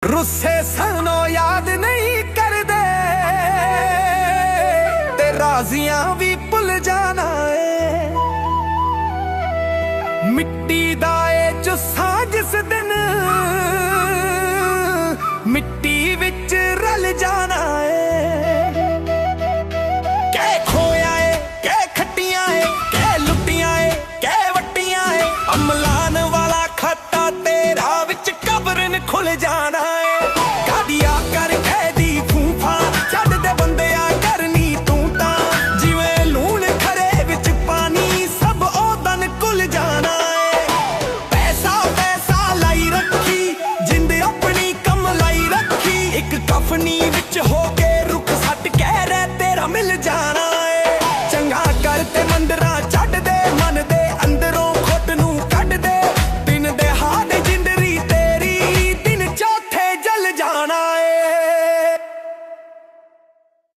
रुस्से सनो याद नहीं कर दे ते राजियां भी भुल जाना है। मिट्टी दा